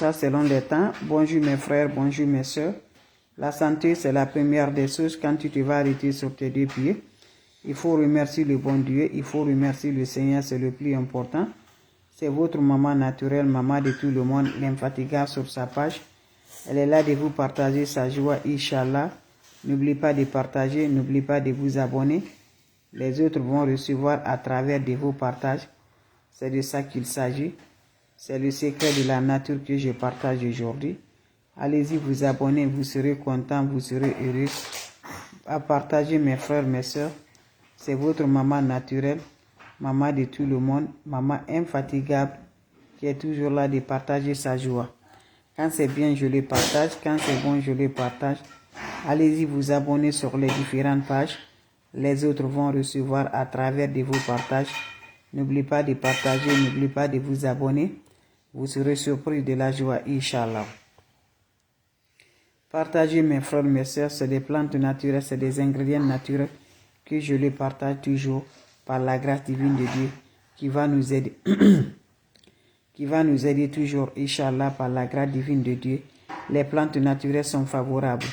Ça, selon les temps. Bonjour mes frères, bonjour mes soeurs. La santé, c'est la première des choses. Quand tu te vas arrêter sur tes deux pieds, il faut remercier le bon Dieu, il faut remercier le Seigneur, c'est le plus important. C'est votre maman naturelle, maman de tout le monde, l'infatigable sur sa page. Elle est là de vous partager sa joie, Inch'Allah. N'oubliez pas de partager, n'oubliez pas de vous abonner. Les autres vont recevoir à travers de vos partages. C'est de ça qu'il s'agit. C'est le secret de la nature que je partage aujourd'hui. Allez-y vous abonner, vous serez content, vous serez heureux. À partager mes frères, mes soeurs. C'est votre maman naturelle, maman de tout le monde, maman infatigable qui est toujours là de partager sa joie. Quand c'est bien, je le partage. Quand c'est bon, je le partage. Allez-y vous abonner sur les différentes pages. Les autres vont recevoir à travers de vos partages. N'oubliez pas de partager, n'oubliez pas de vous abonner. Vous serez surpris de la joie, Inch'Allah. Partagez mes frères, mes soeurs, c'est des plantes naturelles, c'est des ingrédients naturels que je les partage toujours par la grâce divine de Dieu qui va nous aider. Qui va nous aider toujours, Inch'Allah, par la grâce divine de Dieu. Les plantes naturelles sont favorables.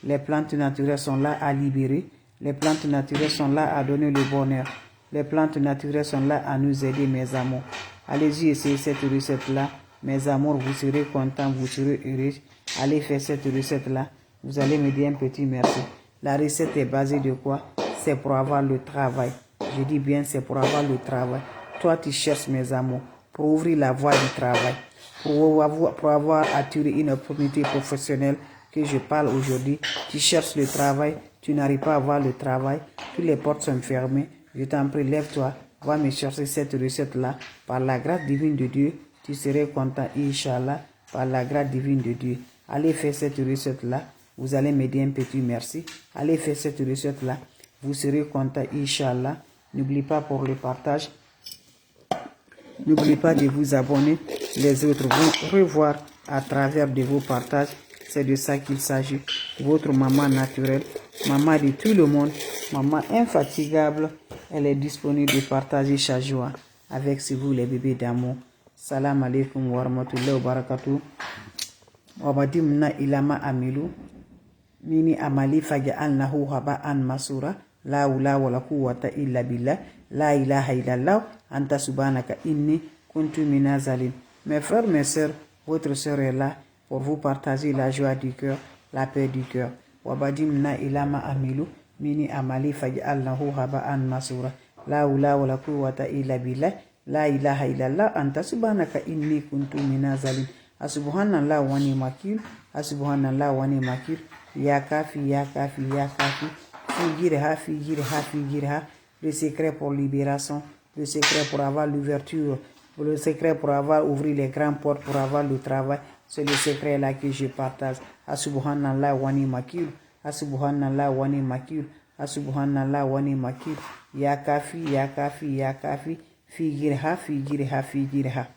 Les plantes naturelles sont là à libérer. Les plantes naturelles sont là à donner le bonheur. Les plantes naturelles sont là à nous aider, mes amours. Allez-y, essayez cette recette-là. Mes amours, vous serez contents, vous serez heureux. Allez faire cette recette-là. Vous allez me dire un petit merci. La recette est basée de quoi? C'est pour avoir le travail. Je dis bien, c'est pour avoir le travail. Toi, tu cherches, mes amours, pour ouvrir la voie du travail, pour avoir attiré une opportunité professionnelle que je parle aujourd'hui. Tu cherches le travail, tu n'arrives pas à avoir le travail, toutes les portes sont fermées. Je t'en prie, lève-toi, va me chercher cette recette-là. Par la grâce divine de Dieu, tu serais content, Inch'Allah, par la grâce divine de Dieu. Allez faire cette recette-là, vous allez me dire un petit merci. Allez faire cette recette-là, vous serez content, Inch'Allah. N'oubliez pas pour le partage. N'oubliez pas de vous abonner. Les autres vont revoir à travers de vos partages. C'est de ça qu'il s'agit. Votre maman naturelle, maman de tout le monde, maman infatigable, elle est disponible de partager sa joie avec vous les bébés d'amour. Salam alaikum wa rahmatullahi wa barakatuh. Wabadimna ilama amilu. Mini amali faja'alnahu haba'an masura. La hawla wa la quwwata illa billah. La ilaha illallah. Anta subhanaka inni kuntu minazalim. Mes frères, mes sœurs, votre sœur est là pour vous partager la joie du cœur, la paix du cœur. Wabadimna ilama amilu. Mini amali faja'alnahu haba'an masura. La hawla wa la quwwata illa billah. La ilaha illallah. Anta subhanaka inni kuntu minazalim. Asubhanallah wa ni'mal. Asubhanallah wa ni'mal. Ya kafi, ya kafi, ya kafi. Figirha, figirha, figirha. Le secret pour libération, le secret pour avoir l'ouverture, le secret pour avoir ouvert les grandes portes, pour avoir le travail. C'est le secret là que je partage. Asubhanallah wa ni'mal. Asubhanallah wa ni'mal. Asubhanallah wa ni'mal. Ya kafi, ya kafi, ya kafi. Figirha, figirha, figirha.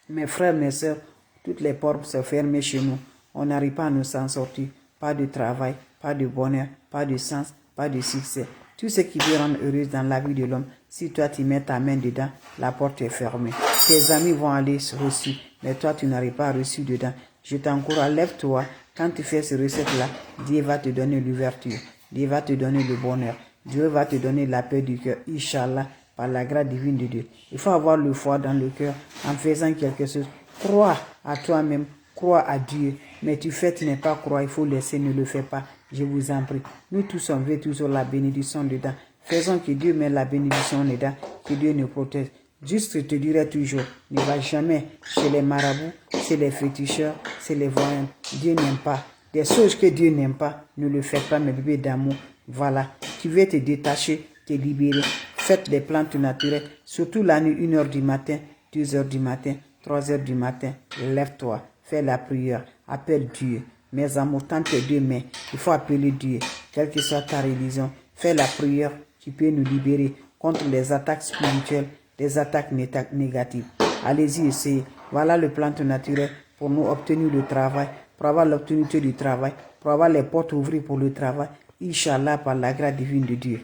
Mes frères, mes soeurs, toutes les portes se ferment chez nous. On n'arrive pas à nous en sortir. Pas de travail, pas de bonheur, pas de sens, pas de succès. Tout ce qui veut rendre heureuse dans la vie de l'homme, si toi tu mets ta main dedans, la porte est fermée. Tes amis vont aller reçu, mais toi tu n'arrives pas à reçu dedans. Je t'encourage, lève-toi. Quand tu fais ces recettes-là, Dieu va te donner l'ouverture. Dieu va te donner le bonheur. Dieu va te donner la paix du cœur, Inch'Allah, par la grâce divine de Dieu. Il faut avoir le foi dans le cœur en faisant quelque chose. Crois à toi-même, crois à Dieu. Mais tu fais, tu n'es pas croire, il faut laisser, ne le fais pas. Je vous en prie. Nous tous, on veut toujours la bénédiction dedans. Faisons que Dieu mette la bénédiction dedans, que Dieu nous protège. Juste, je te dirai toujours, ne va jamais chez les marabouts, chez les féticheurs, chez les voyants. Dieu n'aime pas. Des choses que Dieu n'aime pas, ne le faites pas, mes bébés d'amour. Voilà. Tu veux te détacher, te libérer. Faites des plantes naturelles, surtout la nuit, 1h du matin, 2h du matin, 3h du matin. Lève-toi, fais la prière, appelle Dieu. Mes amours, tends tes deux mains, il faut appeler Dieu, quelle que soit ta religion. Fais la prière qui peut nous libérer contre les attaques spirituelles, les attaques négatives. Allez-y, essayez. Voilà le plante naturel pour nous obtenir le travail, pour avoir l'opportunité du travail, pour avoir les portes ouvertes pour le travail. Inch'Allah, par la grâce divine de Dieu.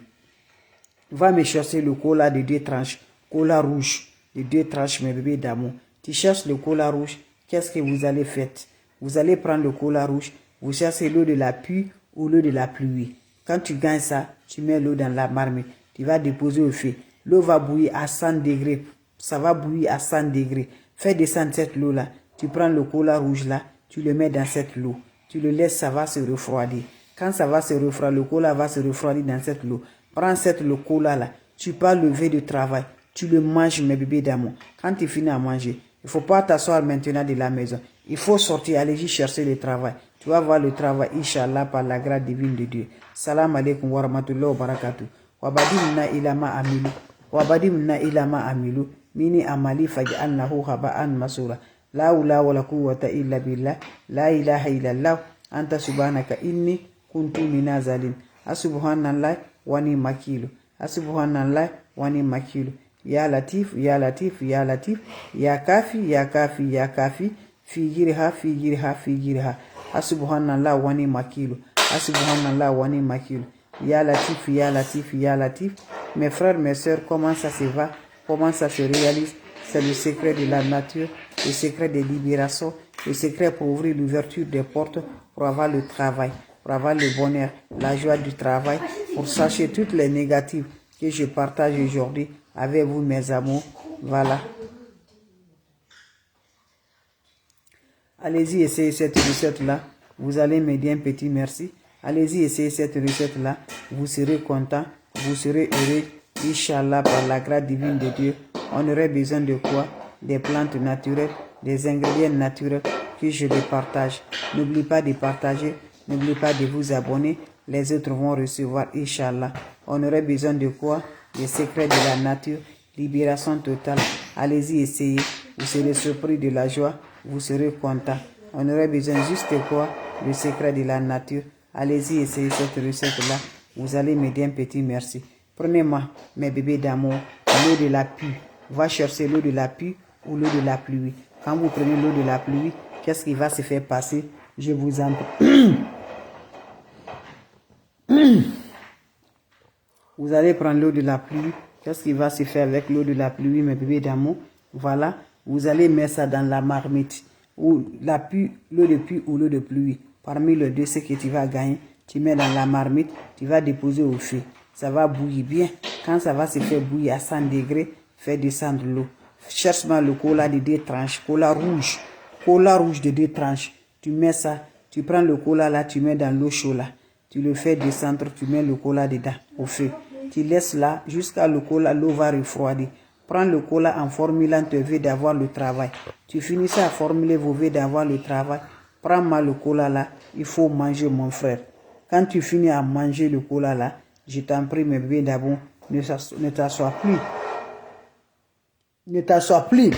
Va me chercher le cola de 2 tranches, cola rouge de 2 tranches, mes bébés d'amour. Tu cherches le cola rouge, qu'est-ce que vous allez faire? Vous allez prendre le cola rouge, vous cherchez l'eau de la pluie ou l'eau de la pluie. Quand tu gagnes ça, tu mets l'eau dans la marmite, tu vas déposer au feu. L'eau va bouillir à 100 degrés, ça va bouillir à 100 degrés. Fais descendre cette eau-là, tu prends le cola rouge là, tu le mets dans cette eau. Tu le laisses, ça va se refroidir. Quand ça va se refroidir, le cola va se refroidir dans cette eau. Prends le cola là, tu vas lever de travail, tu le manges mes bébés d'amour. Quand tu finis à manger, il ne faut pas t'asseoir maintenant de la maison. Il faut sortir, aller chercher le travail. Tu vas voir le travail, Inch'Allah, par la grâce divine de Dieu. Salam alaikum wa rahmatullahi wa barakatuh. Wabadimna ilama amilu. Wabadimna ilama amilu. Mini amali faj'alnahu haba'an masura. La hawla wa la quwwata illa billah. La ilaha illallah. Anta subhanaka inni kuntu minazalim. Asubhanallah wa ni makilu. Asubhanallah wa ni makilu. Ya Latif, Ya Latif, Ya Latif. Ya Kafi, Ya Kafi, Ya Kafi. Fi jirha, fi jirha, fi jirha. Asubhanallah wa ni makilu. Asubhanallah wa ni makilu. Ya Latif, Ya Latif, Ya Latif. Mes frères, mes sœurs, comment ça se va? Comment ça se réalise? C'est le secret de la nature, le secret des libérations, le secret pour ouvrir l'ouverture des portes, pour avoir le travail, pour avoir le bonheur, la joie du travail, pour sachez toutes les négatives que je partage aujourd'hui avec vous, mes amours. Voilà. Allez-y, essayez cette recette-là. Vous allez me dire un petit merci. Allez-y, essayez cette recette-là. Vous serez content, vous serez heureux. Inch'Allah, par la grâce divine de Dieu, on aurait besoin de quoi? Des plantes naturelles, des ingrédients naturels que je les partage. N'oubliez pas de partager, n'oubliez pas de vous abonner. Les autres vont recevoir, Inch'Allah. On aurait besoin de quoi? Les secrets de la nature, libération totale. Allez-y, essayez. Vous serez surpris de la joie, vous serez content. On aurait besoin juste de quoi? Le secret de la nature. Allez-y, essayez cette recette-là. Vous allez me dire un petit merci. Prenez-moi, mes bébés d'amour, l'eau de la pluie. Va chercher l'eau de la pluie ou l'eau de la pluie. Quand vous prenez l'eau de la pluie, qu'est-ce qui va se faire passer? Je vous en prie. Vous allez prendre l'eau de la pluie. Qu'est-ce qui va se faire avec l'eau de la pluie, mes bébés d'amour? Voilà, vous allez mettre ça dans la marmite. Ou la pluie, l'eau de pluie ou l'eau de pluie. Parmi les deux, ce que tu vas gagner, tu mets dans la marmite, tu vas déposer au feu. Ça va bouillir bien. Quand ça va se faire bouillir à 100 degrés, fais descendre l'eau. Cherche-moi le cola de 2 tranches, cola rouge de 2 tranches. Tu mets ça, tu prends le cola là, tu mets dans l'eau chaude là. Tu le fais descendre, tu mets le cola dedans, au feu. Tu laisses là, jusqu'à le cola, l'eau va refroidir. Prends le cola en formulant tes vœux d'avoir le travail. Tu finis ça à formuler vos vœux d'avoir le travail. Prends-moi le cola là, il faut manger mon frère. Quand tu finis à manger le cola là, je t'en prie, mes bébés d'abord, ne t'assois plus. Ne t'assois plus.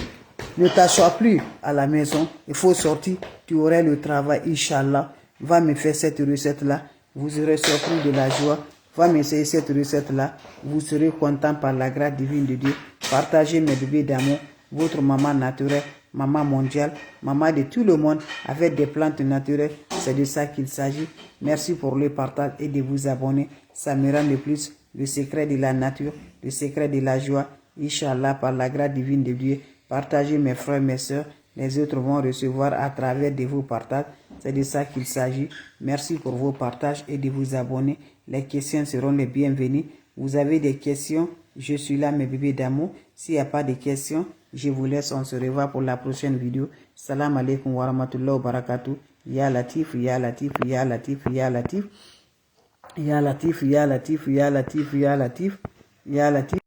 Ne t'assois plus à la maison. Il faut sortir. Tu auras le travail, Inch'Allah. Va me faire cette recette-là. Vous serez surpris de la joie. Va m'essayer cette recette-là. Vous serez content par la grâce divine de Dieu. Partagez mes bébés d'amour. Votre maman naturelle, maman mondiale, maman de tout le monde avec des plantes naturelles. C'est de ça qu'il s'agit. Merci pour le partage et de vous abonner. Ça me rend le plus le secret de la nature, le secret de la joie. Inch'Allah, par la grâce divine de Dieu. Partagez mes frères, mes sœurs. Les autres vont recevoir à travers de vos partages. C'est de ça qu'il s'agit. Merci pour vos partages et de vous abonner. Les questions seront les bienvenues. Vous avez des questions? Je suis là, mes bébés d'amour. S'il n'y a pas de questions, je vous laisse. On se revoit pour la prochaine vidéo. Salam alaikum wa rahmatullahi wa barakatuh. Ya Latif, Ya Latif, Ya Latif, Ya Latif. Ya Latif, Ya Latif, Ya Latif, Ya Latif, Ya Latif.